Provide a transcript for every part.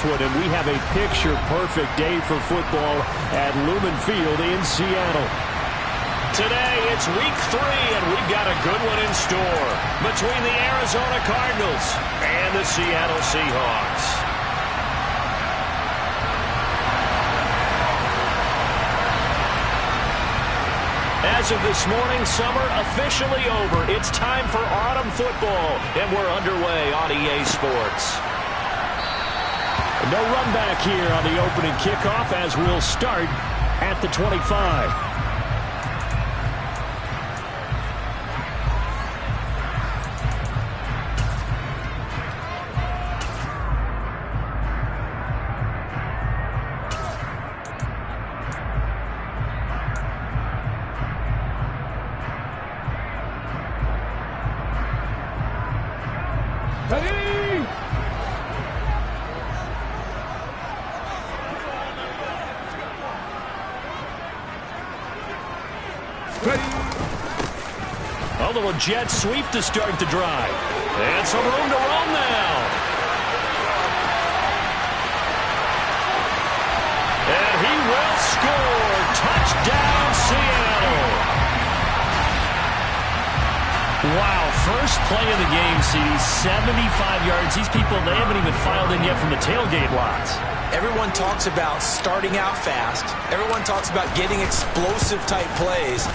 this one, and we have a picture-perfect day for football at Lumen Field in Seattle. Today, it's week 3, and we've got a good one in store between the Arizona Cardinals and the Seattle Seahawks. As of this morning, summer officially over. It's time for autumn football, and we're underway on EA Sports. No run back here on the opening kickoff as we'll start at the 25. A little jet sweep to start the drive. And some room to roam now. And he will score. Touchdown, Seattle. Wow, first play of the game, CD, 75 yards. These people, they haven't even filed in yet from the tailgate lots. Everyone talks about starting out fast. Everyone talks about getting explosive-type plays.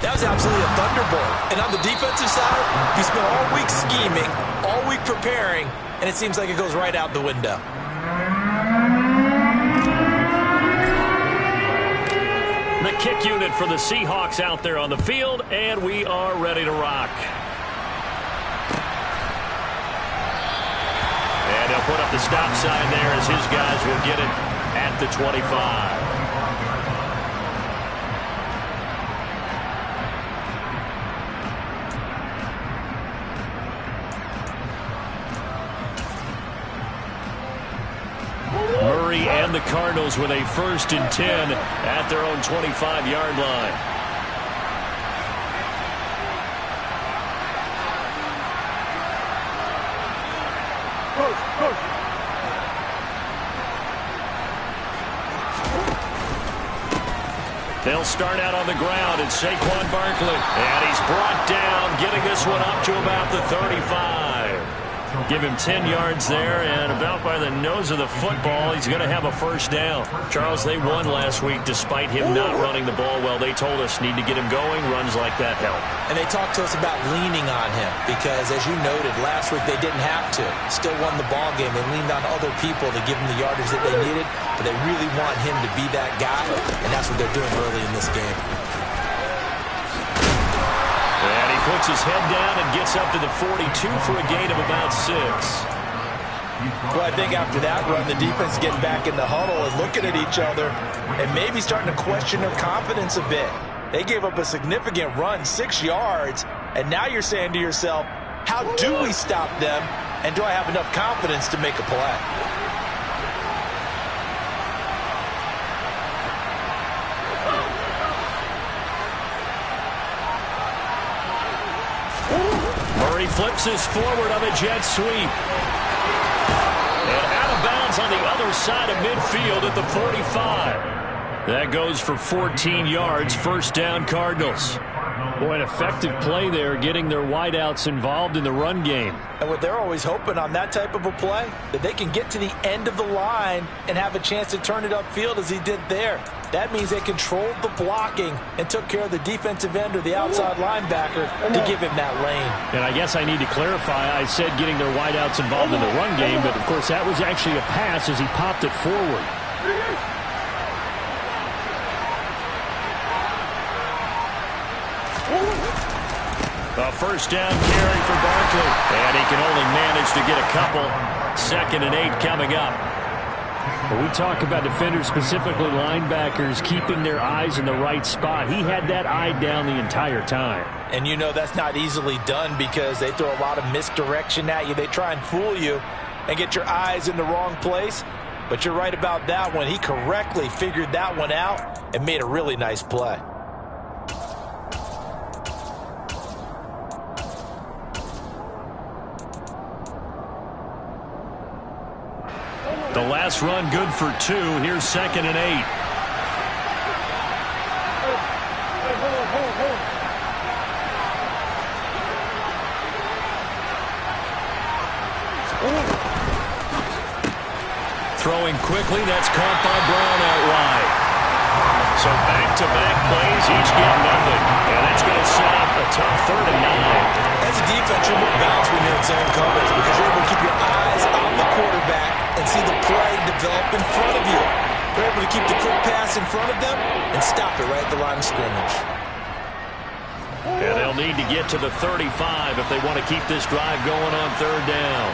That was absolutely a thunderbolt. And on the defensive side, you spent all week scheming, all week preparing, and it seems like it goes right out the window. The kick unit for the Seahawks out there on the field, and we are ready to rock. And he'll put up the stop sign there as his guys will get it at the 25. Murray and the Cardinals with a 1st and 10 at their own 25-yard line. They'll start out on the ground, and Saquon Barkley. And he's brought down, getting this one up to about the 35. Give him 10 yards there, and about by the nose of the football, he's going to have a 1st down. Charles, they won last week despite him not running the ball well. They told us need to get him going. Runs like that help. And they talked to us about leaning on him because, as you noted, last week they didn't have to. Still won the ball game. They leaned on other people to give him the yardage that they needed, but they really want him to be that guy, and that's what they're doing early in this game. And he puts his head down and gets up to the 42 for a gain of about 6. Well, I think after that run, the defense getting back in the huddle and looking at each other and maybe starting to question their confidence a bit. They gave up a significant run, 6 yards, and now you're saying to yourself, how do we stop them, and do I have enough confidence to make a play? Murray flips his forward on a jet sweep. And out of bounds on the other side of midfield at the 45. That goes for 14 yards, 1st down Cardinals. Boy, an effective play there, getting their wideouts involved in the run game. And what they're always hoping on that type of a play, that they can get to the end of the line and have a chance to turn it upfield as he did there. That means they controlled the blocking and took care of the defensive end or the outside linebacker to give him that lane. And I guess I need to clarify, I said getting their wideouts involved in the run game, but of course that was actually a pass as he popped it forward. A 1st down carry for Barkley. And he can only manage to get a couple. 2nd and 8 coming up. When we talk about defenders, specifically linebackers, keeping their eyes in the right spot. He had that eye down the entire time. And you know that's not easily done because they throw a lot of misdirection at you. They try and fool you and get your eyes in the wrong place. But you're right about that one. He correctly figured that one out and made a really nice play. The last run good for 2. Here's 2nd and 8. Throwing quickly, that's caught by Brown out wide. So back-to-back plays, each get nothing. And that's going to set up a tough 3rd and 9. As a defense, you're more balanced when you're in zone coverage because you're able to keep your eyes on the quarterback and see the play develop in front of you. You're able to keep the quick pass in front of them and stop it right at the line of scrimmage. And they'll need to get to the 35 if they want to keep this drive going on 3rd down.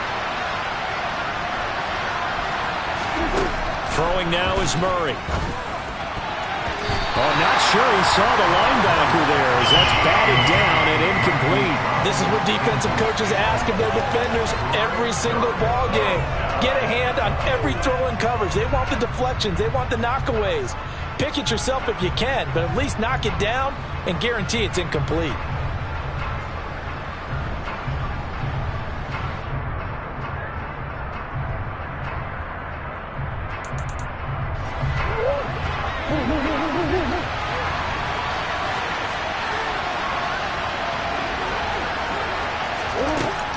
Throwing now is Murray. Oh, not sure he saw the linebacker there as that's batted down and incomplete. This is what defensive coaches ask of their defenders every single ball game. Get a hand on every throw in coverage. They want the deflections. They want the knockaways. Pick it yourself if you can, but at least knock it down and guarantee it's incomplete.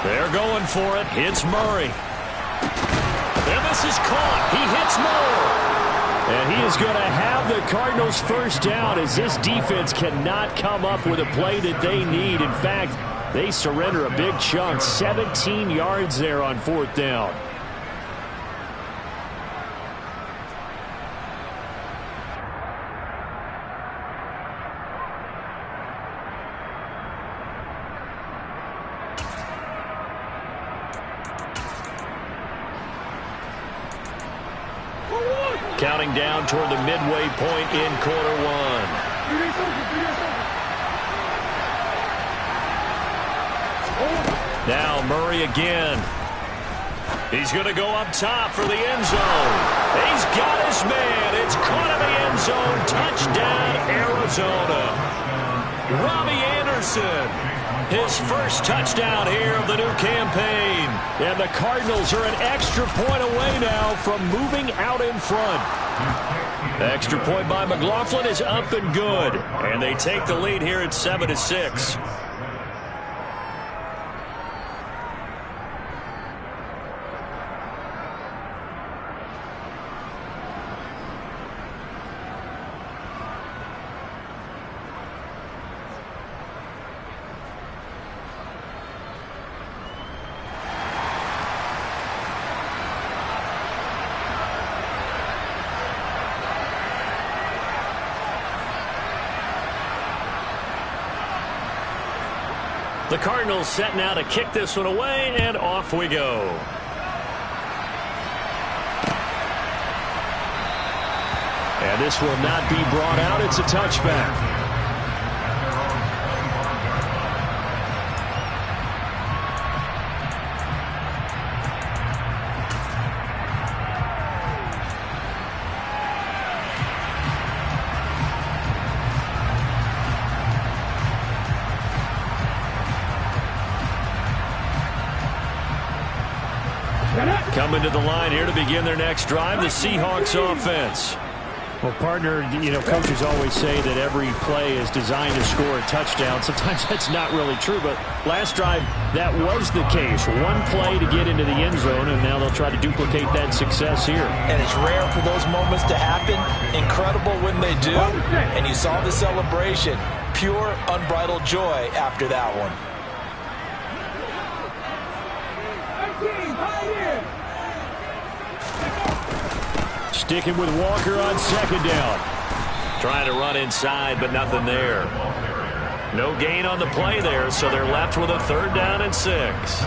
They're going for it. Hits Murray. And this is caught. He hits Moore. And he is going to have the Cardinals first down as this defense cannot come up with a play that they need. In fact, they surrender a big chunk. 17 yards there on 4th down. Counting down toward the midway point in quarter 1. Now Murray again. He's going to go up top for the end zone. He's got his man. It's caught in the end zone. Touchdown, Arizona. Robbie Anderson. His first touchdown here of the new campaign. And the Cardinals are an extra point away now from moving out in front. The extra point by McLaughlin is up and good. And they take the lead here at 7-6. The Cardinals set now to kick this one away, and off we go. And this will not be brought out. It's a touchback. Coming to the line here to begin their next drive, the Seahawks offense. Well, partner, coaches always say that every play is designed to score a touchdown. Sometimes that's not really true, but last drive, that was the case. One play to get into the end zone, and now they'll try to duplicate that success here. And it's rare for those moments to happen. Incredible when they do. And you saw the celebration. Pure, unbridled joy after that one. Sticking with Walker on 2nd down. Trying to run inside, but nothing there. No gain on the play there, so they're left with a 3rd down and 6.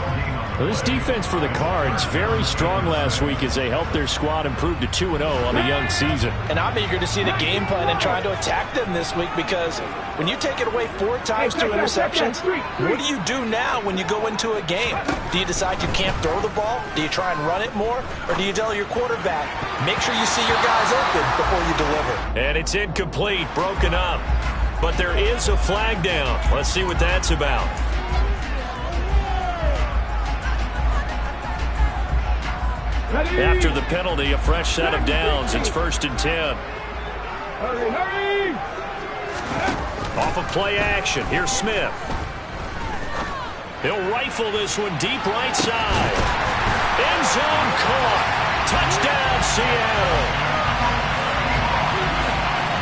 Well, this defense for the Cards, very strong last week as they helped their squad improve to 2-0 on the young season. And I'm eager to see the game plan and trying to attack them this week because when you take it away 4 times, 2 interceptions, what do you do now when you go into a game? Do you decide you can't throw the ball? Do you try and run it more? Or do you tell your quarterback, make sure you see your guys open before you deliver? And it's incomplete, broken up. But there is a flag down. Let's see what that's about. After the penalty, a fresh set of downs. It's 1st and 10. Off of play action. Here's Smith. He'll rifle this one deep right side. End zone caught. Touchdown, Seattle.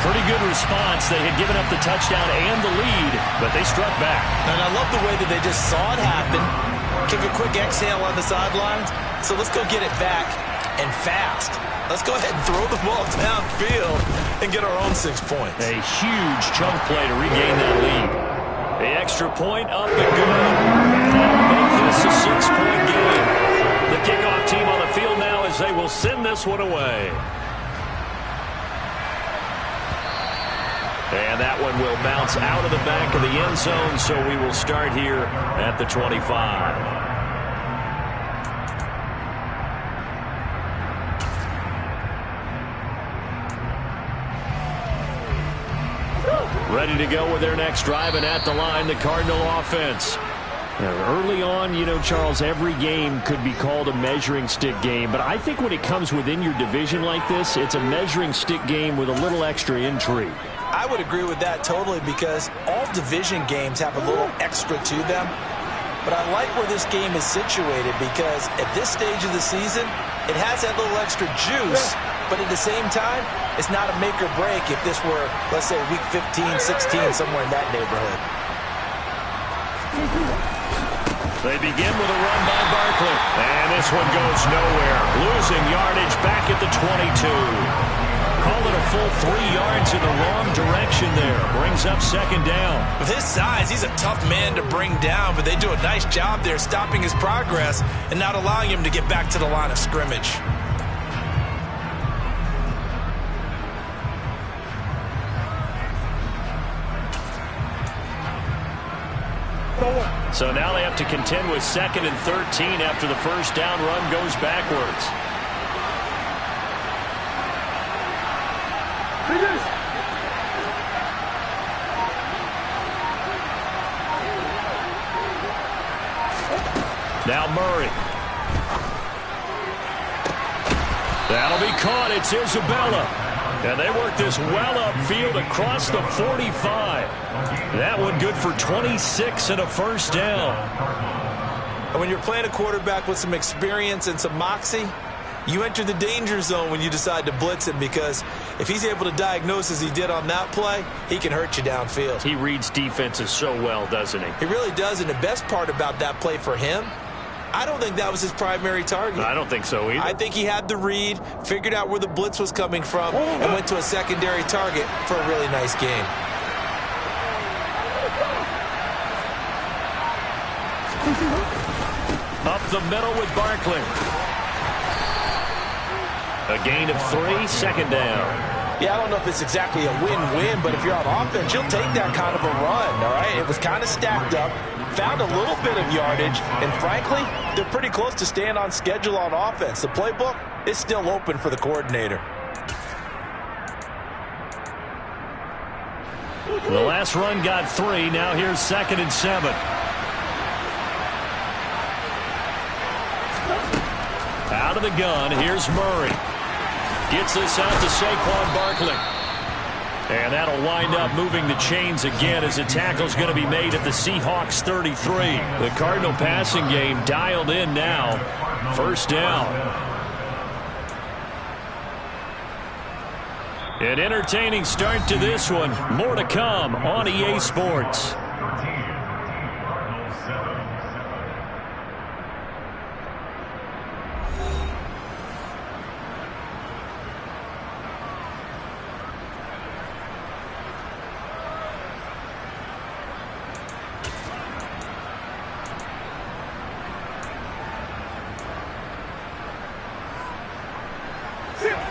Pretty good response. They had given up the touchdown and the lead, but they struck back. And I love the way that they just saw it happen. Took a quick exhale on the sidelines. So let's go get it back and fast. Let's go ahead and throw the ball downfield and get our own 6 points. A huge chunk play to regain that lead. The extra point up and good. And that'll make this a 6-point game. The kickoff team on the field now as they will send this one away. And that one will bounce out of the back of the end zone, so we will start here at the 25. Ready to go with their next drive, and at the line, the Cardinal offense. Early on, you know, Charles, every game could be called a measuring stick game, but I think when it comes within your division like this, it's a measuring stick game with a little extra intrigue. I would agree with that totally, because all division games have a little extra to them. But I like where this game is situated, because at this stage of the season, it has that little extra juice, but at the same time, it's not a make or break if this were, let's say, week 15, 16, somewhere in that neighborhood. They begin with a run by Barkley, and this one goes nowhere. Losing yardage back at the 22. Call it a full 3 yards in the wrong direction there. Brings up 2nd down. With his size, he's a tough man to bring down, but they do a nice job there stopping his progress and not allowing him to get back to the line of scrimmage. So now they have to contend with 2nd and 13 after the first down run goes backwards. Now Murray. That'll be caught. It's Isabella. And they work this well upfield across the 45. That one good for 26 and a first down. And when you're playing a quarterback with some experience and some moxie, you enter the danger zone when you decide to blitz him, because if he's able to diagnose as he did on that play, he can hurt you downfield. He reads defenses so well, doesn't he? He really does, and the best part about that play for him, I don't think that was his primary target. I don't think so either. I think he had the read, figured out where the blitz was coming from, and went to a secondary target for a really nice game. Up the middle with Barkley. A gain of 3, 2nd down. Yeah, I don't know if it's exactly a win-win, but if you're on offense, you'll take that kind of a run, all right? It was kind of stacked up, found a little bit of yardage, and frankly, they're pretty close to staying on schedule on offense. The playbook is still open for the coordinator. The last run got 3. Now here's 2nd and 7. Out of the gun, here's Murray. Gets this out to Saquon Barkley. And that'll wind up moving the chains again as a tackle's going to be made at the Seahawks 33. The Cardinal passing game dialed in now. First down. An entertaining start to this one. More to come on EA Sports.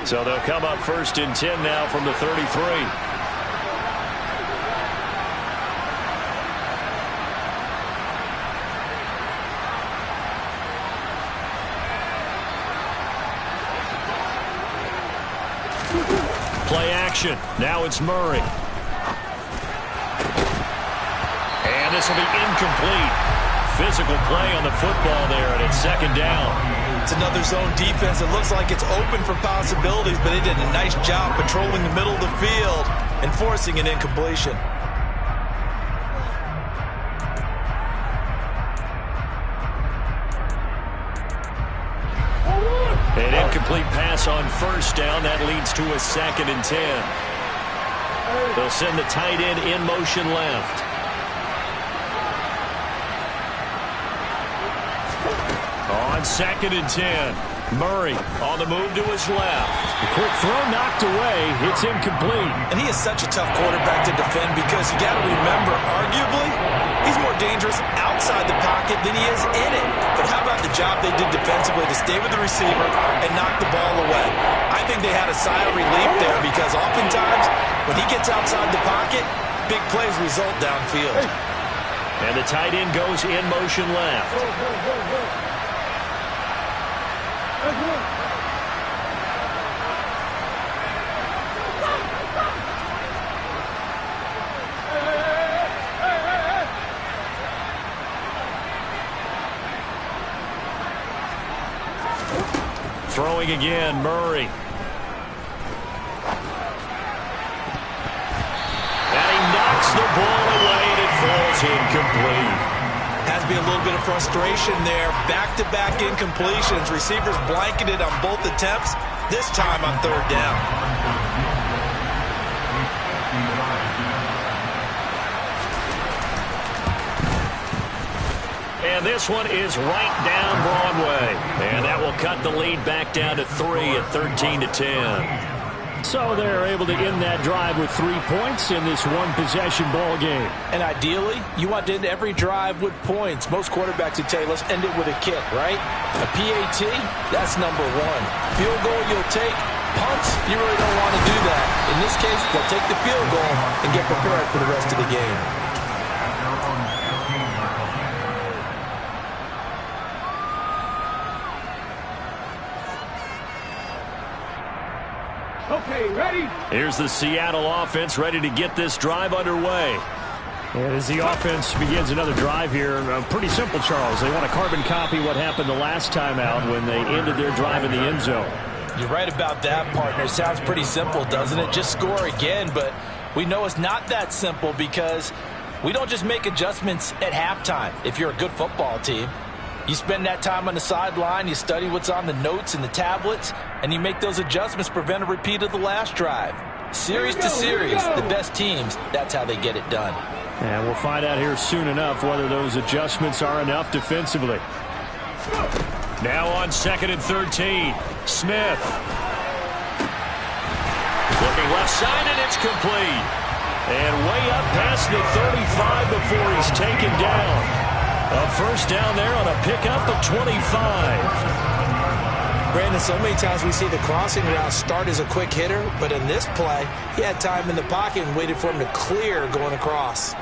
So they'll come up 1st and 10 now from the 33. Play action. Now it's Murray. And this will be incomplete. Physical play on the football there, and it's 2nd down. It's another zone defense. It looks like it's open for possibilities, but they did a nice job patrolling the middle of the field and forcing an incompletion. An incomplete pass on first down. That leads to a 2nd and 10. They'll send the tight end in motion left. On 2nd and 10. Murray on the move to his left. A quick throw knocked away. It's incomplete. And he is such a tough quarterback to defend because you got to remember, arguably, he's more dangerous outside the pocket than he is in it. But how about the job they did defensively to stay with the receiver and knock the ball away? I think they had a sigh of relief there because oftentimes when he gets outside the pocket, big plays result downfield. And the tight end goes in motion left. Throwing again, Murray. And he knocks the ball away and it falls incomplete. Has to be a little bit of frustration there. Back-to-back incompletions. Receivers blanketed on both attempts, this time on 3rd down. And this one is right down Broadway. And that will cut the lead back down to 3 at 13-10. So they're able to end that drive with 3 points in this one-possession ball game. And ideally, you want to end every drive with points. Most quarterbacks would tell you, let's end it with a kick, right? A PAT, that's number 1. Field goal you'll take. Punts, you really don't want to do that. In this case, they'll take the field goal and get prepared for the rest of the game. Okay, ready? Here's the Seattle offense ready to get this drive underway. And as the offense begins another drive here, pretty simple, Charles. They want to carbon copy what happened the last time out when they ended their drive in the end zone. You're right about that, partner. Sounds pretty simple, doesn't it? Just score again, but we know it's not that simple because we don't just make adjustments at halftime if you're a good football team. You spend that time on the sideline, you study what's on the notes and the tablets, and you make those adjustments to prevent a repeat of the last drive. Series to series, the best teams, that's how they get it done. And we'll find out here soon enough whether those adjustments are enough defensively. Now on 2nd and 13, Smith. Looking left side, and it's complete. And way up past the 35 before he's taken down. A first down there on a pickup of 25. Brandon, so many times we see the crossing route start as a quick hitter, but in this play, he had time in the pocket and waited for him to clear going across.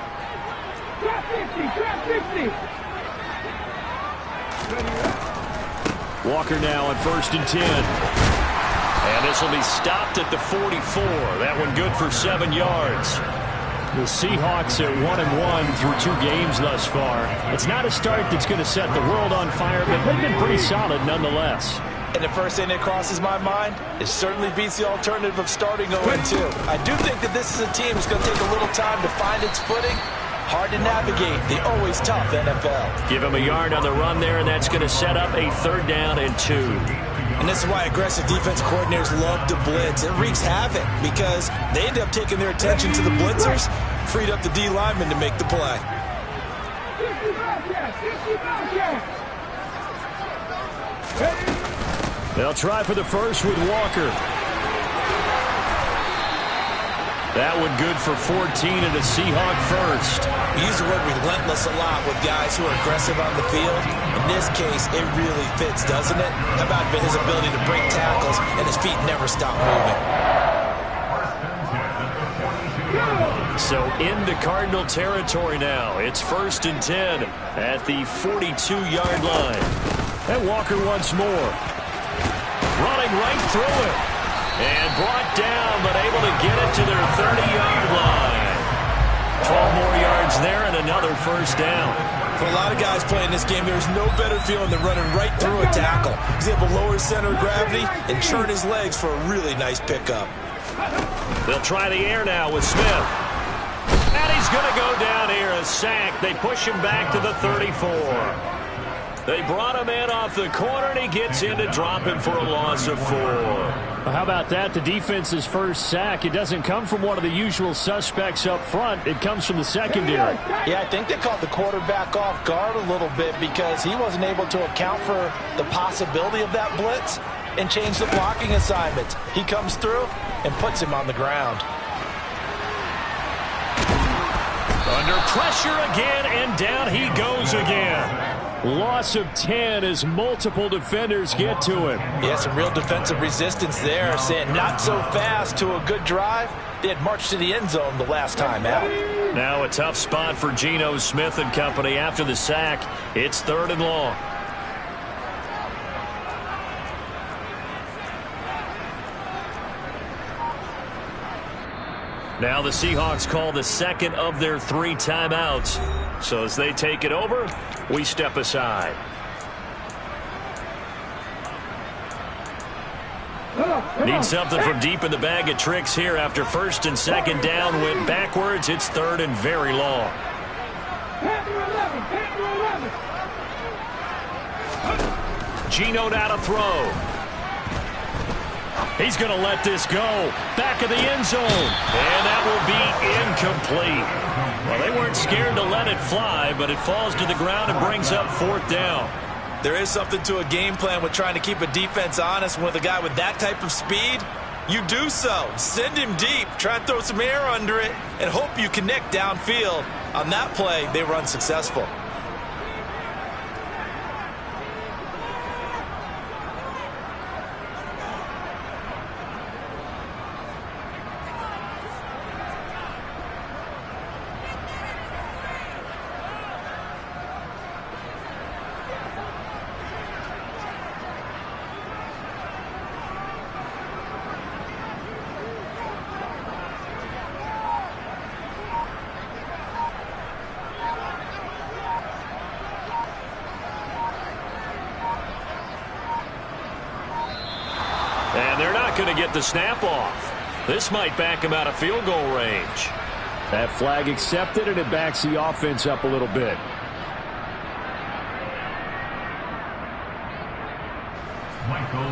Drop 50, drop 50. Walker now on 1st and 10. And this will be stopped at the 44. That one good for 7 yards. The Seahawks at 1-1 through 2 games thus far. It's not a start that's going to set the world on fire, but they've been pretty solid nonetheless. And the first thing that crosses my mind, it certainly beats the alternative of starting 0-2. I do think that this is a team that's going to take a little time to find its footing. Hard to navigate the always tough NFL. Give him a yard on the run there, and that's going to set up a 3rd down and 2. And this is why aggressive defense coordinators love to blitz. It wreaks havoc because they end up taking their attention to the blitzers, freed up the D lineman to make the play. They'll try for the first with Walker. That one good for 14 and a Seahawk first. We use the word relentless a lot with guys who are aggressive on the field. In this case, it really fits, doesn't it? How about his ability to break tackles and his feet never stop moving? So into Cardinal territory now. It's 1st and 10 at the 42-yard line. And Walker once more. Running right through it. And brought down, but able to get it to their 30-yard line. 12 more yards there and another first down. For a lot of guys playing this game, there's no better feeling than running right through a tackle. He's able to lower his center of gravity and churn his legs for a really nice pickup. They'll try the air now with Smith. And he's going to go down here, a sack. They push him back to the 34. They brought him in off the corner, and he gets in to drop him for a loss of 4. Well, how about that? The defense's first sack. It doesn't come from one of the usual suspects up front. It comes from the secondary. Yeah, I think they caught the quarterback off guard a little bit because he wasn't able to account for the possibility of that blitz and change the blocking assignments. He comes through and puts him on the ground. Under pressure again, and down he goes again. Loss of 10 as multiple defenders get to him. Yeah, some real defensive resistance there, saying not so fast to a good drive. They had marched to the end zone the last time out. Now a tough spot for Geno Smith and company after the sack. It's 3rd and long. Now the Seahawks call the second of their 3 timeouts. So as they take it over, we step aside. Need something from deep in the bag of tricks here after 1st and 2nd down went backwards. It's 3rd and very long. Geno now to throw. He's going to let this go. Back of the end zone. And that will be incomplete. Well, they weren't scared to let it fly, but it falls to the ground and brings up 4th down. There is something to a game plan with trying to keep a defense honest. With a guy with that type of speed, you do so. Send him deep. Try and throw some air under it and hope you connect downfield. On that play, they were unsuccessful. And they're not going to get the snap off. This might back him out of field goal range. That flag accepted, and it backs the offense up a little bit.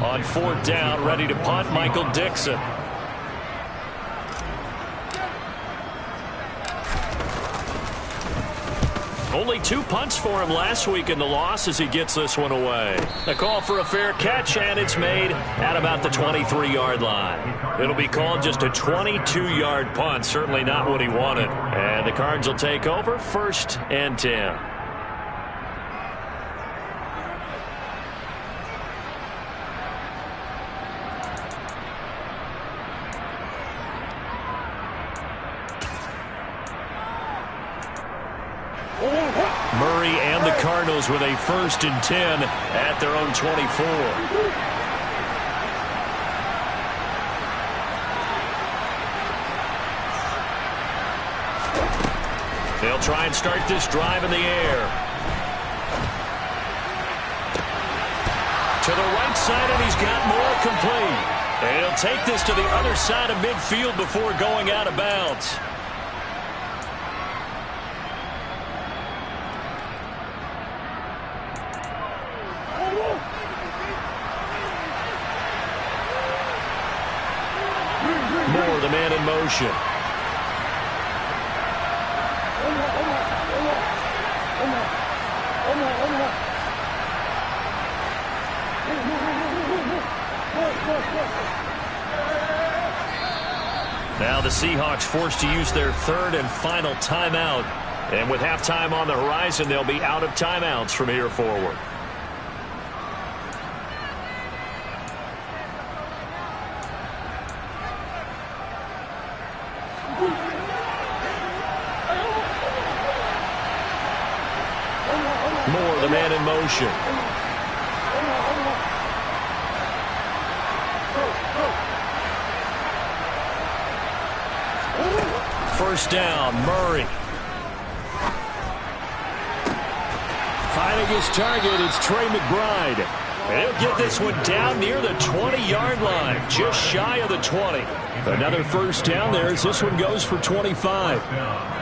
On 4th down, ready to punt, Michael Dixon. Only 2 punts for him last week in the loss as he gets this one away. A call for a fair catch, and it's made at about the 23-yard line. It'll be called just a 22-yard punt, certainly not what he wanted. And the Cards will take over 1st and 10. Murray and the Cardinals with a 1st and 10 at their own 24. They'll try and start this drive in the air. To the right side, and he's got more complete. And he'll take this to the other side of midfield before going out of bounds. Moore, the man in motion. Now the Seahawks forced to use their 3rd and final timeout. And with halftime on the horizon, they'll be out of timeouts from here forward. Moore, the man in motion. First down, Murray. Finding his target, it's Trey McBride. And he'll get this one down near the 20-yard line, just shy of the 20. Another first down there as this one goes for 25.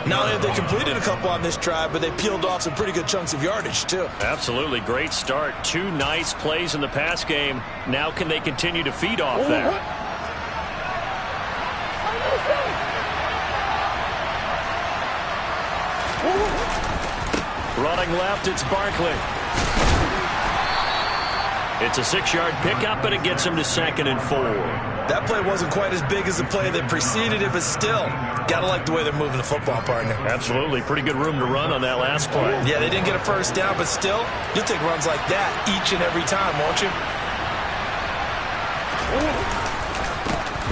Not only have they completed a couple on this drive, but they peeled off some pretty good chunks of yardage, too. Absolutely great start. 2 nice plays in the pass game. Now can they continue to feed off that? Running left, it's Barkley. It's a 6-yard pickup, and it gets him to 2nd and 4. That play wasn't quite as big as the play that preceded it, but still, got to like the way they're moving the football, partner. Absolutely. Pretty good room to run on that last play. Yeah, they didn't get a first down, but still, you'll take runs like that each and every time, won't you?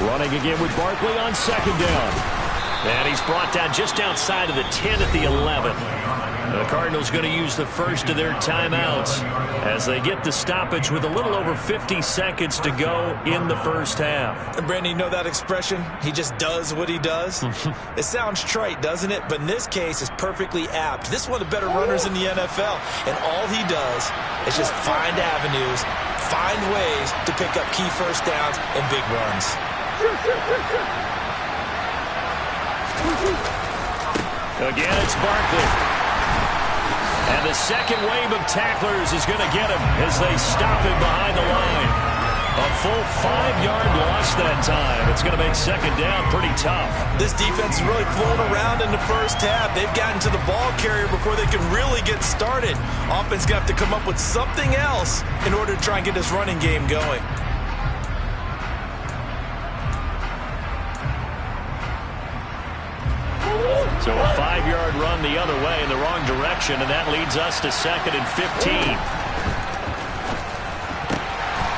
Running again with Barkley on 2nd down. And he's brought down just outside of the 10 at the 11. The Cardinals going to use the first of their timeouts as they get the stoppage with a little over 50 seconds to go in the first half. And Brandon, you know that expression? He just does what he does? It sounds trite, doesn't it? But in this case, it's perfectly apt. This is one of the better runners in the NFL. And all he does is just find avenues, find ways to pick up key first downs and big runs. Again, it's Barkley. And the second wave of tacklers is going to get him as they stop him behind the line. A full 5-yard loss that time. It's going to make 2nd down pretty tough. This defense is really flown around in the first half. They've gotten to the ball carrier before they can really get started. Offense got to come up with something else in order to try and get this running game going. So a 5-yard run the other way in the wrong direction, and that leads us to 2nd and 15.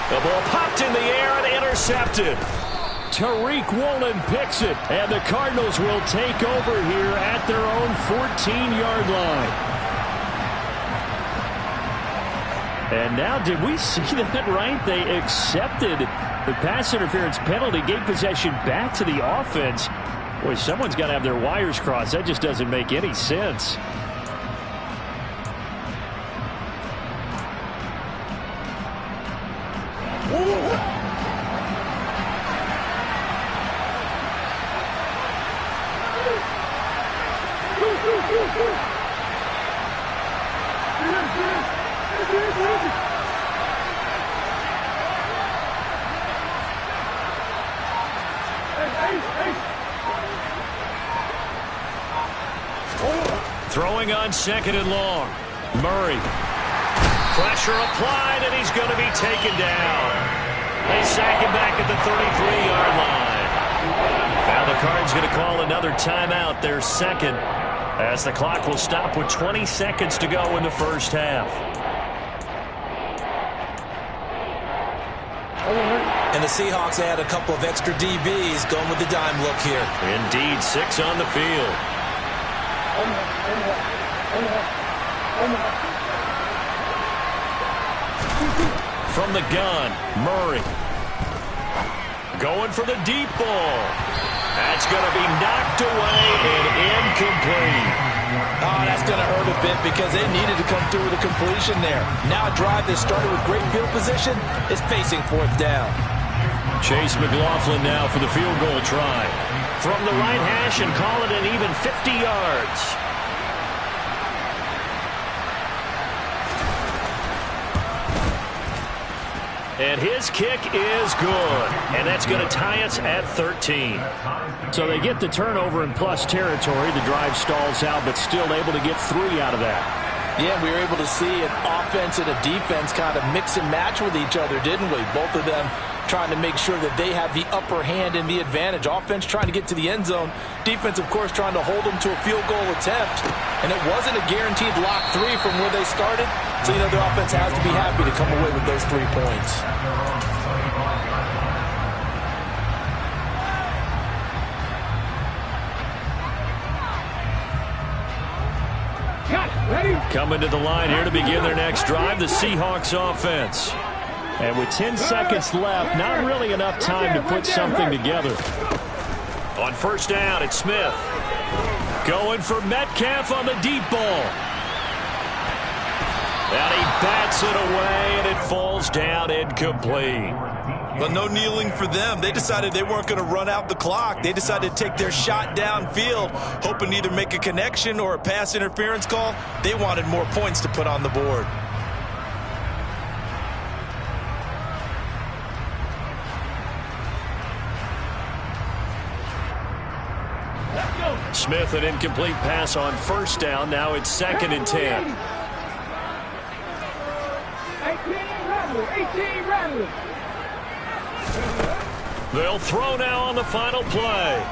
The ball popped in the air and intercepted. Tariq Woolen picks it, and the Cardinals will take over here at their own 14-yard line. And now, did we see that right? They accepted the pass interference penalty, gave possession back to the offense. Boy, someone's got to have their wires crossed. That just doesn't make any sense. Throwing on 2nd and long. Murray. Pressure applied, and he's going to be taken down. They sack him back at the 33-yard line. Now the Cards going to call another timeout, their 2nd, as the clock will stop with 20 seconds to go in the first half. And the Seahawks add a couple of extra DBs going with the dime look here. Indeed, 6 on the field. From the gun, Murray. Going for the deep ball. That's going to be knocked away and incomplete. Oh, that's going to hurt a bit because they needed to come through with a completion there. Now a drive that started with great field position is facing 4th down. Chase McLaughlin now for the field goal try. From the right hash and call it an even 50 yards. And his kick is good. And that's going to tie us at 13. So they get the turnover in plus territory. The drive stalls out, but still able to get 3 out of that. Yeah, we were able to see an offense and a defense kind of mix and match with each other, didn't we? Both of them trying to make sure that they have the upper hand and the advantage. Offense trying to get to the end zone. Defense, of course, trying to hold them to a field goal attempt. And it wasn't a guaranteed lock 3 from where they started. So, you know, the offense has to be happy to come away with those 3 points. Coming to the line here to begin their next drive, the Seahawks offense. And with 10 seconds left, not really enough time to put something together. On first down, it's Smith. Going for Metcalf on the deep ball. And he bats it away, and it falls down incomplete. Well, no kneeling for them. They decided they weren't going to run out the clock. They decided to take their shot downfield, hoping to either make a connection or a pass interference call. They wanted more points to put on the board. Smith, an incomplete pass on first down. Now it's 2nd and 10. 18 rattle. They'll throw now on the final play.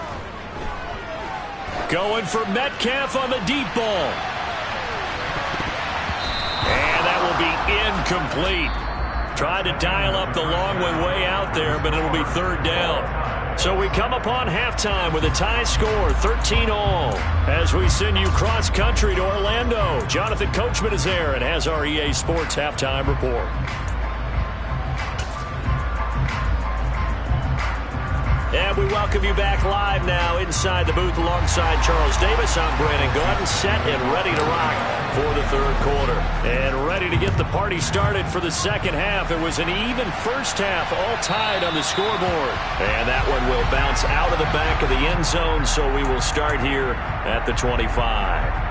Going for Metcalf on the deep ball. And that will be incomplete. Tried to dial up the long way out there, but it'll be 3rd down. So we come upon halftime with a tie score, 13-all. As we send you cross-country to Orlando, Jonathan Coachman is there and has our EA Sports halftime report. And we welcome you back live now inside the booth alongside Charles Davis. I'm Brandon Gaudin, set and ready to rock for the 3rd quarter. And ready to get the party started for the 2nd half. It was an even first half, all tied on the scoreboard. And that one will bounce out of the back of the end zone, so we will start here at the 25.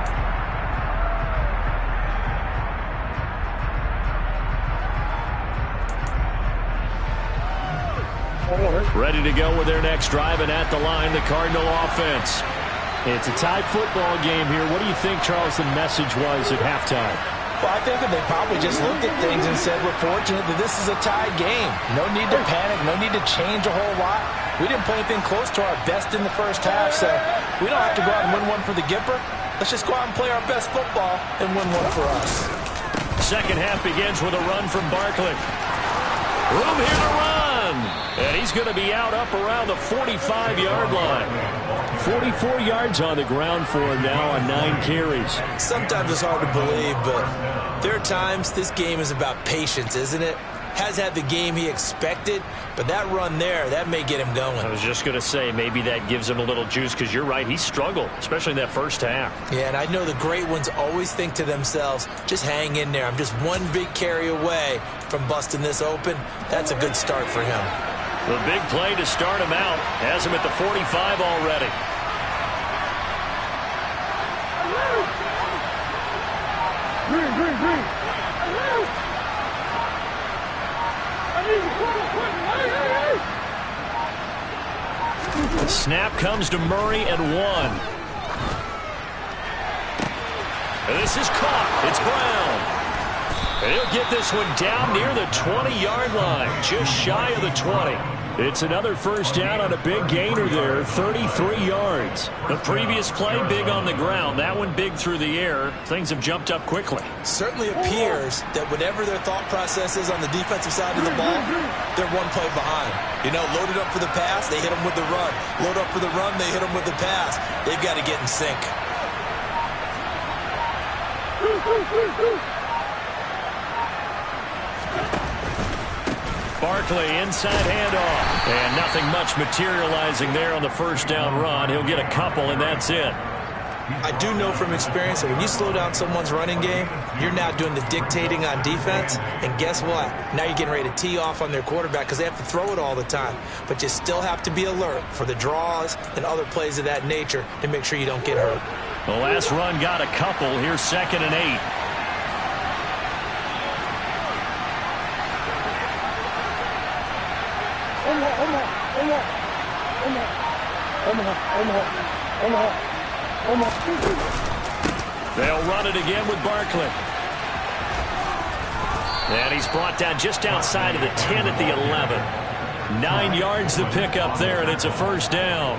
Ready to go with their next drive, and at the line, the Cardinal offense. It's a tied football game here. What do you think, Charles, the message was at halftime? Well, I think that they probably just looked at things and said, we're fortunate that this is a tied game. No need to panic, no need to change a whole lot. We didn't play anything close to our best in the first half, so we don't have to go out and win one for the Gipper. Let's just go out and play our best football and win one for us. 2nd half begins with a run from Barkley. Room here to run. And he's going to be out up around the 45-yard line. 44 yards on the ground for him now on 9 carries. Sometimes it's hard to believe, but there are times this game is about patience, isn't it? Has had the game he expected, but that run there, that may get him going. I was just going to say, maybe that gives him a little juice, because you're right, he struggled, especially in that first half. Yeah, and I know the great ones always think to themselves, just hang in there. I'm just one big carry away from busting this open. That's a good start for him. The big play to start him out has him at the 45 already. Green. The snap comes to Murray at 1. And this is caught. It's Brown. And he'll get this one down near the 20-yard line, just shy of the 20. It's another first down on a big gainer there, 33 yards. The previous play big on the ground. That one big through the air. Things have jumped up quickly. Certainly appears that whatever their thought process is on the defensive side of the ball, they're one play behind. You know, loaded up for the pass, they hit them with the run. Load up for the run, they hit them with the pass. They've got to get in sync. Barkley, inside handoff. And nothing much materializing there on the first down run. He'll get a couple, and that's it. I do know from experience that when you slow down someone's running game, you're now doing the dictating on defense. And guess what? Now you're getting ready to tee off on their quarterback because they have to throw it all the time. But you still have to be alert for the draws and other plays of that nature to make sure you don't get hurt. The last run got a couple. Here's 2nd and 8. They'll run it again with Barkley. And he's brought down just outside of the 10 at the 11. 9 yards to pick up there, and it's a first down.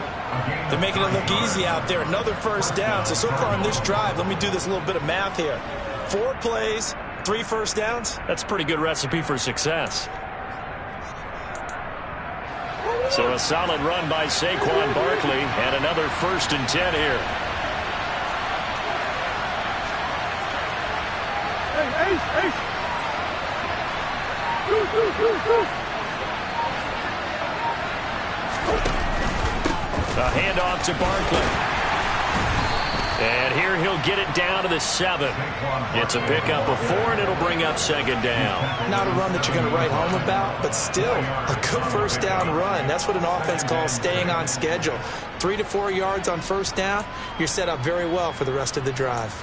They're making it look easy out there. Another first down. So far on this drive, let me do this little bit of math here. 4 plays, 3 first downs. That's a pretty good recipe for success. So a solid run by Saquon Barkley, and another 1st and 10 here. Ace. A handoff to Barkley. And here he'll get it down to the 7. It's a pickup of 4, and it'll bring up second down. Not a run that you're going to write home about, but still a good first down run. That's what an offense calls staying on schedule. 3 to 4 yards on first down, you're set up very well for the rest of the drive.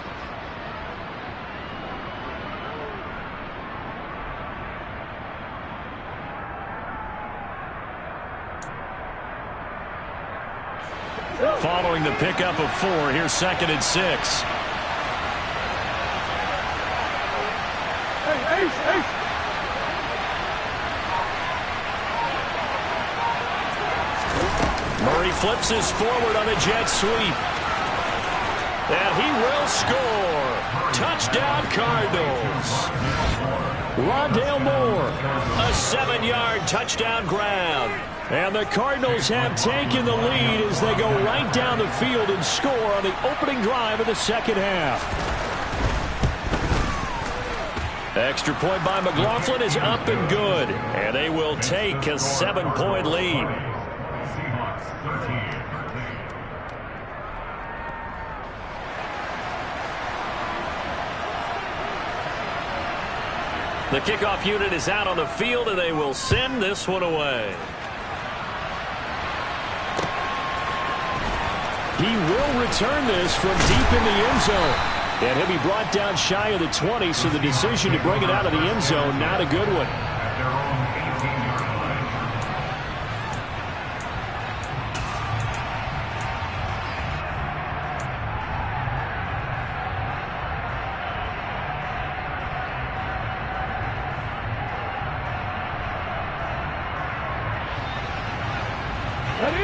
Following the pickup of 4, here's 2nd and 6. Hey, Ace. Murray flips this forward on a jet sweep. And he will score. Touchdown, Cardinals. Rondale Moore, a 7-yard touchdown grab. And the Cardinals have taken the lead as they go right down the field and score on the opening drive of the second half. Extra point by McLaughlin is up and good. And they will take a 7-point lead. The kickoff unit is out on the field, and they will send this one away. He will return this from deep in the end zone. And he'll be brought down shy of the 20, so the decision to bring it out of the end zone, not a good one.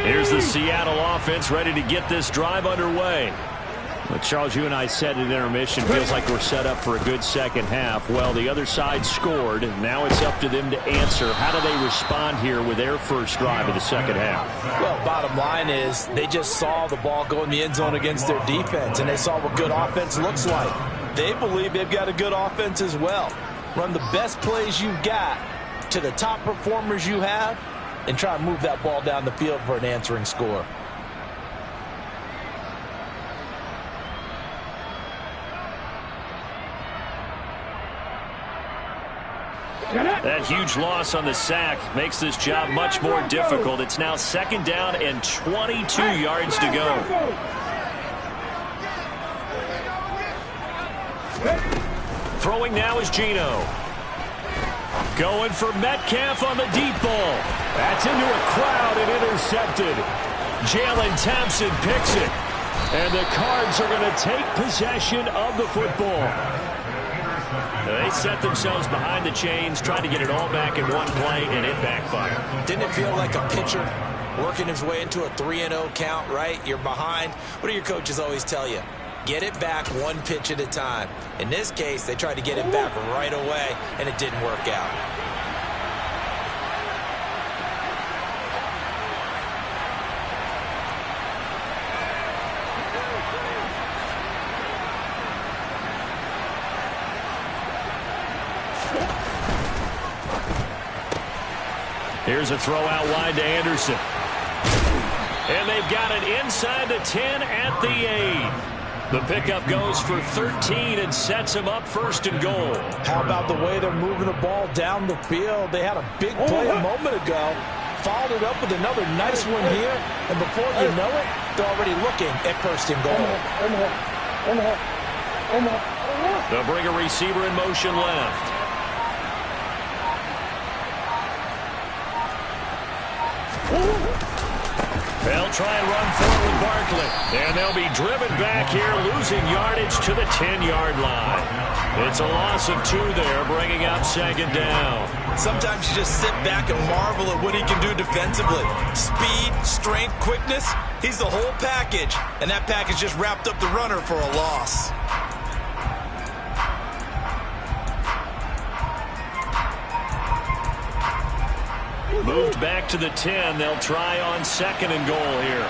Here's the Seattle offense ready to get this drive underway. Well, Charles, you and I said at intermission, feels like we're set up for a good second half. Well, the other side scored. Now it's up to them to answer. How do they respond here with their first drive of the second half? Well, bottom line is they just saw the ball go in the end zone against their defense, and they saw what good offense looks like. They believe they've got a good offense as well. Run the best plays you've got to the top performers you have, and try to move that ball down the field for an answering score. That huge loss on the sack makes this job much more difficult. It's now 2nd down and 22 yards to go. Throwing now is Geno. Going for Metcalf on the deep ball. That's into a crowd and intercepted. Jalen Thompson picks it. And the Cards are going to take possession of the football. They set themselves behind the chains, trying to get it all back in one play, and it backfired. Didn't it feel like a pitcher working his way into a 3-0 count, right? You're behind. What do your coaches always tell you? Get it back one pitch at a time. In this case, they tried to get it back right away, and it didn't work out. Here's a throw out wide to Anderson. And they've got it inside the 10 at the 8. The pickup goes for 13 and sets him up 1st and goal. How about the way they're moving the ball down the field? They had a big play a moment ago. Followed it up with another nice one here. And before you know it, they're already looking at 1st and goal. They'll bring a receiver in motion left. They'll try and run forward with Barkley. And they'll be driven back here, losing yardage to the 10-yard line. It's a loss of 2 there, bringing up 2nd down. Sometimes you just sit back and marvel at what he can do defensively. Speed, strength, quickness, he's the whole package. And that package just wrapped up the runner for a loss. Moved back to the 10. They'll try on 2nd and goal here.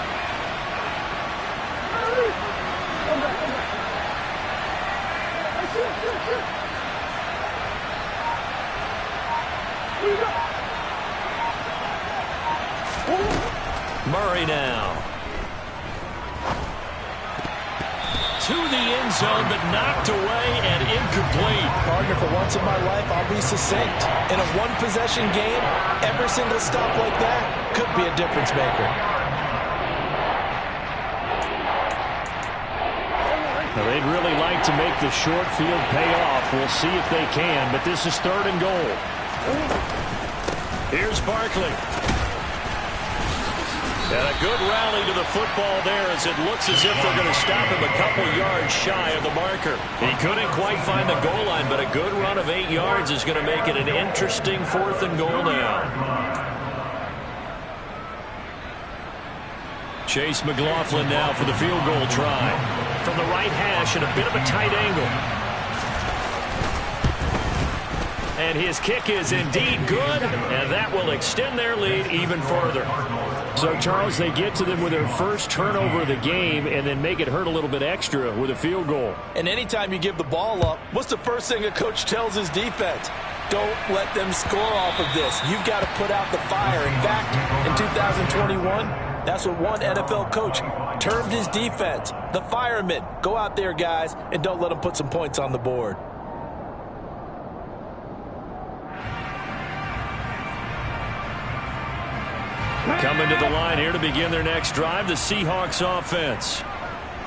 Murray now. to the end zone, but knocked away and incomplete. Partner, for once in my life, I'll be succinct. In a one-possession game, every single stop like that could be a difference maker. Now, they'd really like to make the short field pay off. We'll see if they can, but this is 3rd and goal. Here's Barkley. And a good rally to the football there as it looks as if they're going to stop him a couple yards shy of the marker. He couldn't quite find the goal line, but a good run of 8 yards is going to make it an interesting 4th and goal now. Chase McLaughlin now for the field goal try. From the right hash at a bit of a tight angle. And his kick is indeed good, and that will extend their lead even further. So, Charles, they get to them with their first turnover of the game and then make it hurt a little bit extra with a field goal. And anytime you give the ball up, what's the first thing a coach tells his defense? Don't let them score off of this. You've got to put out the fire. In fact, in 2021, that's what one NFL coach termed his defense, the firemen. Go out there, guys, and don't let them put some points on the board. Coming to the line here to begin their next drive, the Seahawks offense.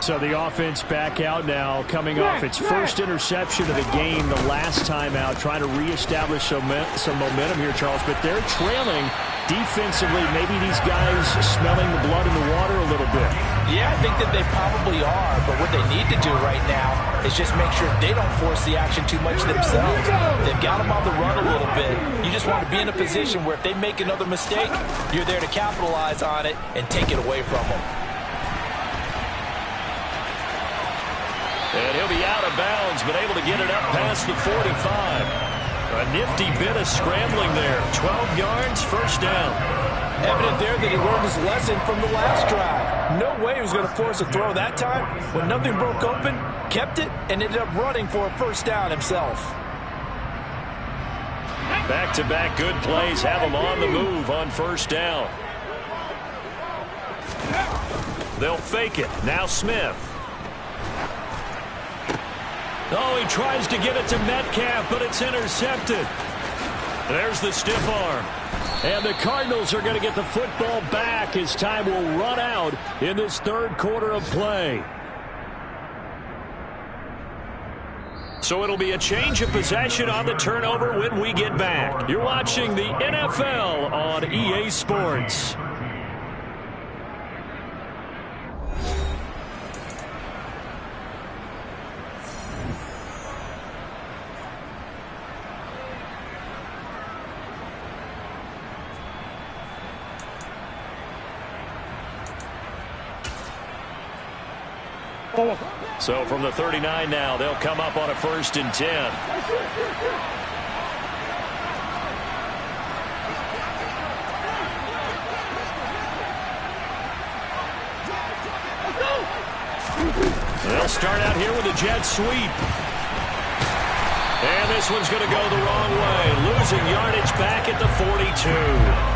So the offense back out now, coming off its first interception of the game the last time out, trying to reestablish some momentum here, Charles. But they're trailing defensively. Maybe these guys smelling the blood in the water a little bit. Yeah, I think that they probably are. But what they need to do right now is just make sure they don't force the action too much themselves. They've got them on the run a little bit. You just want to be in a position where if they make another mistake, you're there to capitalize on it and take it away from them. And he'll be out of bounds, but able to get it up past the 45. A nifty bit of scrambling there. 12 yards, first down. Evident there that he learned his lesson from the last drive. No way he was going to force a throw that time. When nothing broke open, kept it, and ended up running for a first down himself. Back-to-back good plays have him on the move on first down. They'll fake it. Now Smith. Oh, he tries to get it to Metcalf, but it's intercepted. There's the stiff arm. And the Cardinals are going to get the football back as time will run out in this 3rd quarter of play. So it'll be a change of possession on the turnover when we get back. You're watching the NFL on EA Sports. So from the 39 now, they'll come up on a 1st and 10. They'll start out here with a jet sweep. And this one's going to go the wrong way. Losing yardage back at the 42.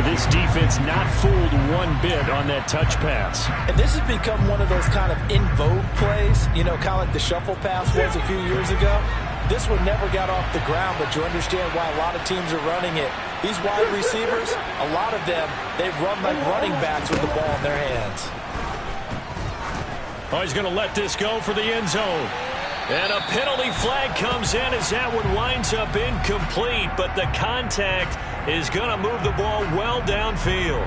This defense not fooled one bit on that touch pass. And this has become one of those kind of in vogue plays, you know, kind of like the shuffle pass was a few years ago. This one never got off the ground, but you understand why a lot of teams are running it. These wide receivers, a lot of them, they've run like running backs with the ball in their hands. Oh, he's going to let this go for the end zone. And a penalty flag comes in as that one winds up incomplete, but the contact is going to move the ball well downfield.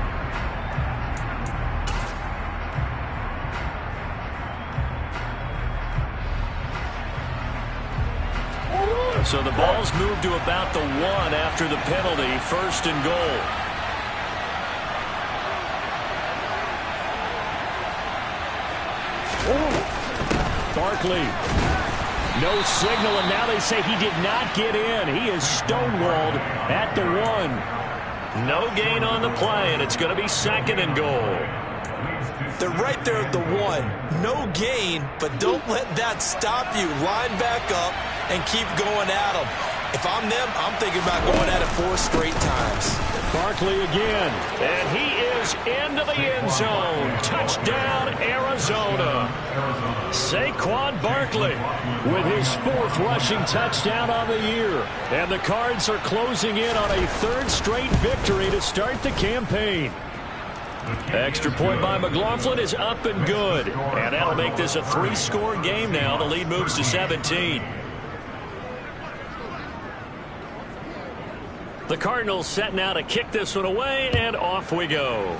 So the ball's moved to about the 1 after the penalty, 1st and goal. Barkley. No signal, and now they say he did not get in. He is stonewalled at the 1. No gain on the play, and it's going to be 2nd and goal. They're right there at the 1. No gain, but don't let that stop you. Line back up and keep going at them. If I'm them, I'm thinking about going at it 4 straight times. Barkley again. And he is into the end zone. Touchdown, Arizona. Arizona. Saquon Barkley with his 4th rushing touchdown on the year. And the Cards are closing in on a 3rd straight victory to start the campaign. Extra point by McLaughlin is up and good. And that'll make this a 3-score game now. The lead moves to 17. The Cardinals set now to kick this one away, and off we go.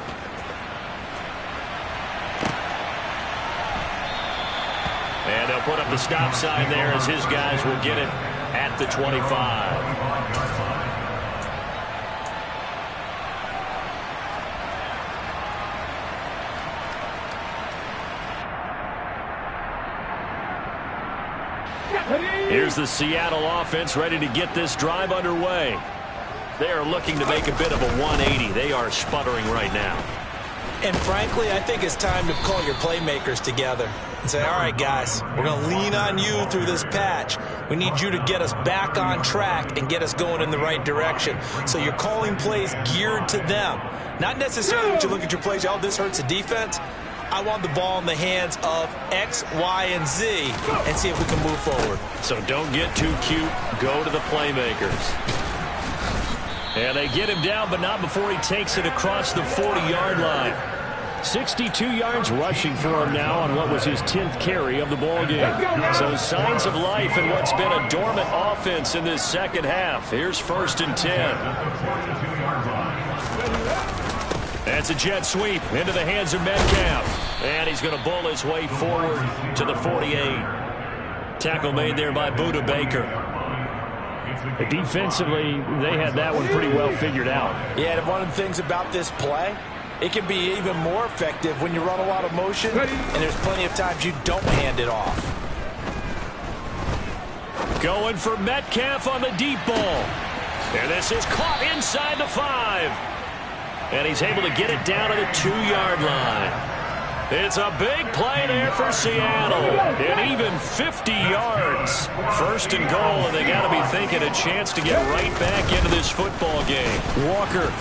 And they'll put up the stop sign there as his guys will get it at the 25. Here's the Seattle offense ready to get this drive underway. They are looking to make a bit of a 180. They are sputtering right now. And frankly, I think it's time to call your playmakers together and say, all right, guys, we're going to lean on you through this patch. We need you to get us back on track and get us going in the right direction. So you're calling plays geared to them. Not necessarily when you look at your plays, oh, this hurts the defense. I want the ball in the hands of X, Y, and Z and see if we can move forward. So don't get too cute. Go to the playmakers. And they get him down, but not before he takes it across the 40-yard line. 62 yards rushing for him now on what was his 10th carry of the ballgame. So signs of life in what's been a dormant offense in this second half. Here's 1st and 10. That's a jet sweep into the hands of Metcalf. And he's going to bull his way forward to the 48. Tackle made there by Budda Baker. Defensively, they had that one pretty well figured out. Yeah, and one of the things about this play, it can be even more effective when you run a lot of motion, and there's plenty of times you don't hand it off. Going for Metcalf on the deep ball. And this is caught inside the 5. And he's able to get it down to the 2-yard line. It's a big play there for Seattle. And even 50 yards. 1st and goal, and they got to be thinking a chance to get right back into this football game. Walker.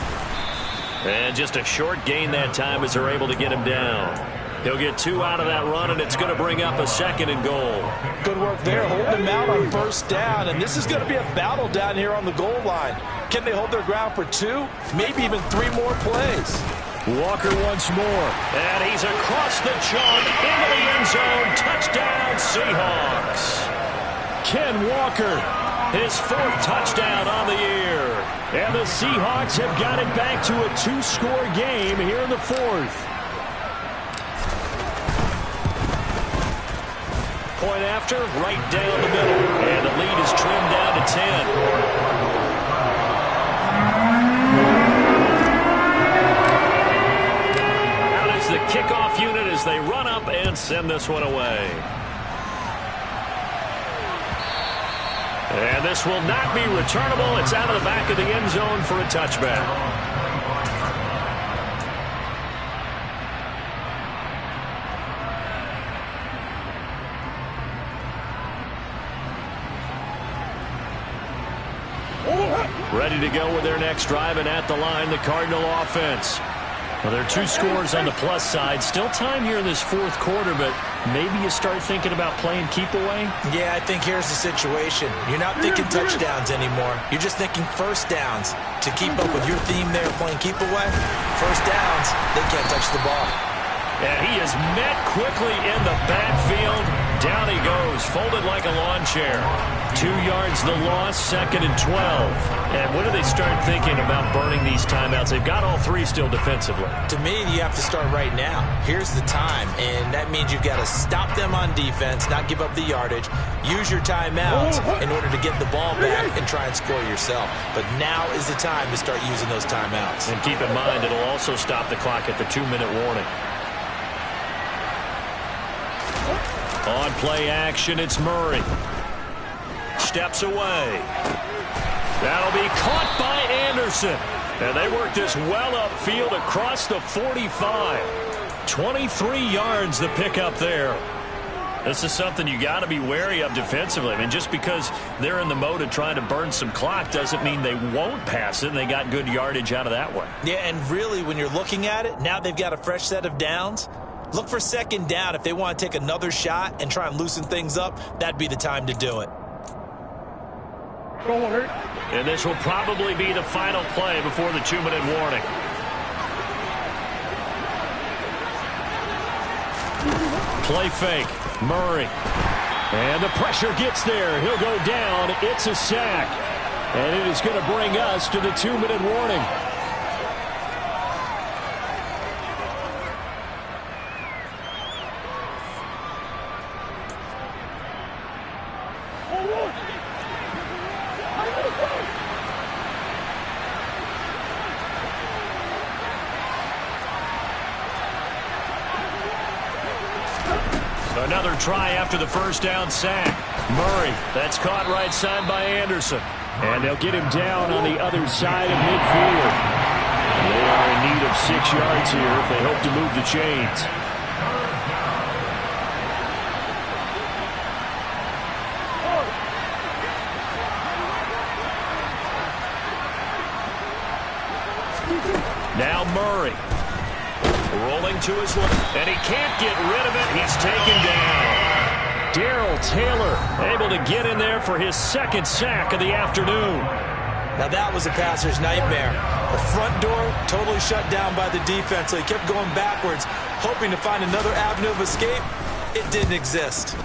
And just a short gain that time as they're able to get him down. He'll get 2 out of that run, and it's going to bring up a 2nd and goal. Good work there, holding him out on 1st down, and this is going to be a battle down here on the goal line. Can they hold their ground for 2, maybe even 3 more plays? Walker once more, and he's across the chalk into the end zone. Touchdown, Seahawks. Ken Walker, his 4th touchdown on the year. And the Seahawks have got it back to a 2-score game here in the 4th. Point after, right down the middle. And the lead is trimmed down to 10. The kickoff unit as they run up and send this one away. And this will not be returnable. It's out of the back of the end zone for a touchback. Ready to go with their next drive, and at the line, the Cardinal offense. Well, there are 2 scores on the plus side. Still time here in this 4th quarter, but maybe you start thinking about playing keep away? Yeah, I think here's the situation. You're not thinking touchdowns anymore. You're just thinking 1st downs. To keep up with your theme there, playing keep away, 1st downs, they can't touch the ball. And he is met quickly in the backfield. Down he goes, folded like a lawn chair. 2 yards the loss, 2nd and 12. And when do they start thinking about burning these timeouts? They've got all 3 still defensively. To me, you have to start right now. Here's the time, and that means you've got to stop them on defense, not give up the yardage, use your timeouts in order to get the ball back and try and score yourself. But now is the time to start using those timeouts. And keep in mind, it'll also stop the clock at the 2-minute warning. On play action, it's Murray. Steps away. That'll be caught by Anderson. And they work this well upfield across the 45. 23 yards the pickup there. This is something you got to be wary of defensively. I mean, just because they're in the mode of trying to burn some clock doesn't mean they won't pass it. And they got good yardage out of that one. Yeah, and really, when you're looking at it, now they've got a fresh set of downs. Look for second down. If they want to take another shot and try and loosen things up, that'd be the time to do it. And this will probably be the final play before the 2-minute warning. Play fake. Murray. And the pressure gets there. He'll go down. It's a sack. And it is going to bring us to the 2-minute warning. Another try after the first down sack. Murray, that's caught right side by Anderson. And they'll get him down on the other side of midfield. They are in need of 6 yards here if they hope to move the chains. Now Murray. Rolling to his left, and he can't get rid of it. He's taken down. Darrell Taylor able to get in there for his second sack of the afternoon. Now that was a passer's nightmare. The front door totally shut down by the defense, so he kept going backwards, hoping to find another avenue of escape. It didn't exist.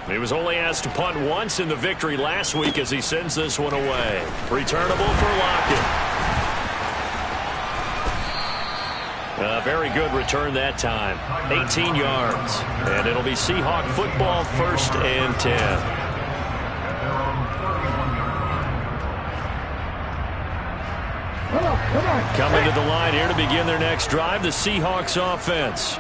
He was only asked to punt once in the victory last week as he sends this one away. Returnable for Lockett. Very good return that time. 18 yards. And it'll be Seahawk football, 1st and 10. Coming to the line here to begin their next drive, the Seahawks offense.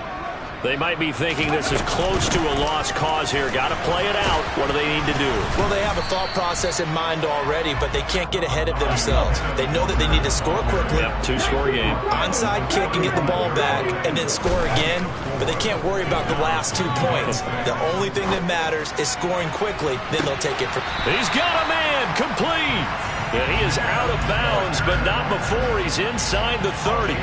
They might be thinking this is close to a lost cause here. Got to play it out. What do they need to do? Well, they have a thought process in mind already, but they can't get ahead of themselves. They know that they need to score quickly. Yep, 2-score game. Onside kick and get the ball back and then score again, but they can't worry about the last 2 points. The only thing that matters is scoring quickly, then they'll take it from. He's got a man, complete. And he is out of bounds, but not before he's inside the 30.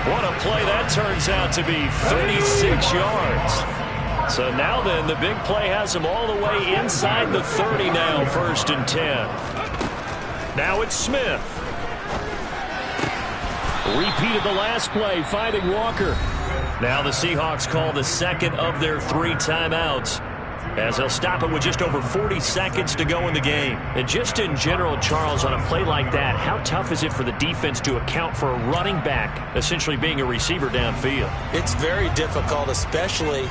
What a play that turns out to be, 36 yards. So now then, the big play has him all the way inside the 30 now, 1st and 10. Now it's Smith. Repeated the last play, finding Walker. Now the Seahawks call the second of their 3 timeouts, as they'll stop it with just over 40 seconds to go in the game. And just in general, Charles, on a play like that, how tough is it for the defense to account for a running back essentially being a receiver downfield? It's very difficult, especially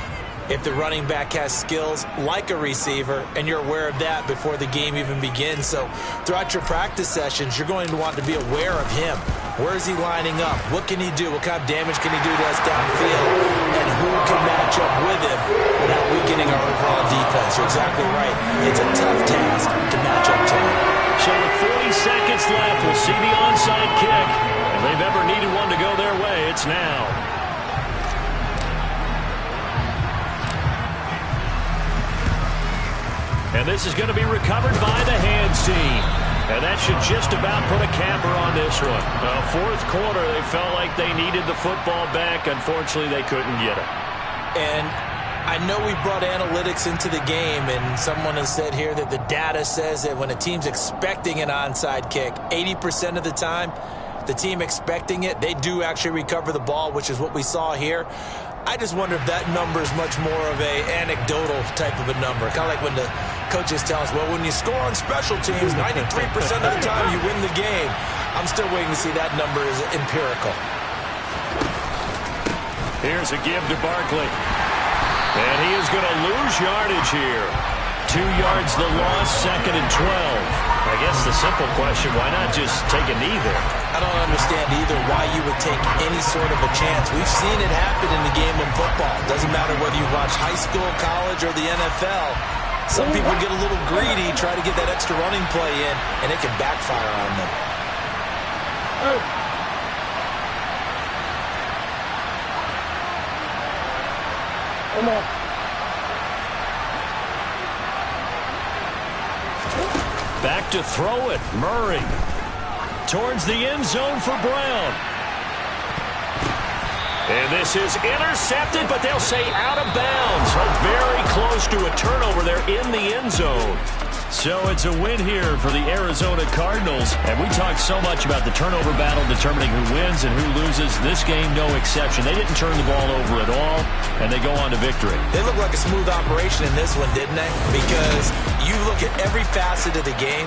if the running back has skills like a receiver, and you're aware of that before the game even begins. So throughout your practice sessions, you're going to want to be aware of him. Where is he lining up? What can he do? What kind of damage can he do to us downfield? And who can match up with him without weakening our overall defense? You're exactly right. It's a tough task to match up to him. So with 40 seconds left, we'll see the onside kick. If they've ever needed one to go their way, it's now. And this is going to be recovered by the hands team. And that should just about put a capper on this one. Well, 4th quarter, they felt like they needed the football back. Unfortunately, they couldn't get it. And I know we brought analytics into the game, and someone has said here that the data says that when a team's expecting an onside kick, 80% of the time, the team expecting it, they do actually recover the ball, which is what we saw here. I just wonder if that number is much more of a anecdotal type of a number. Kind of like when the coaches tell us, well, when you score on special teams, 93% of the time you win the game. I'm still waiting to see that number is empirical. Here's a give to Barkley. And he is going to lose yardage here. 2 yards the loss, 2nd and 12. I guess the simple question, why not just take a knee there? I don't understand either why you would take any sort of a chance. We've seen it happen in the game of football. Doesn't matter whether you watch high school, college, or the NFL. Some people get a little greedy, try to get that extra running play in, and it can backfire on them. Come on. Back to throw it. Murray towards the end zone for Brown. And this is intercepted, but they'll say out of bounds. Very close to a turnover there in the end zone. So it's a win here for the Arizona Cardinals. And we talked so much about the turnover battle determining who wins and who loses. This game, no exception. They didn't turn the ball over at all, and they go on to victory. They look like a smooth operation in this one, didn't they? Because you look at every facet of the game,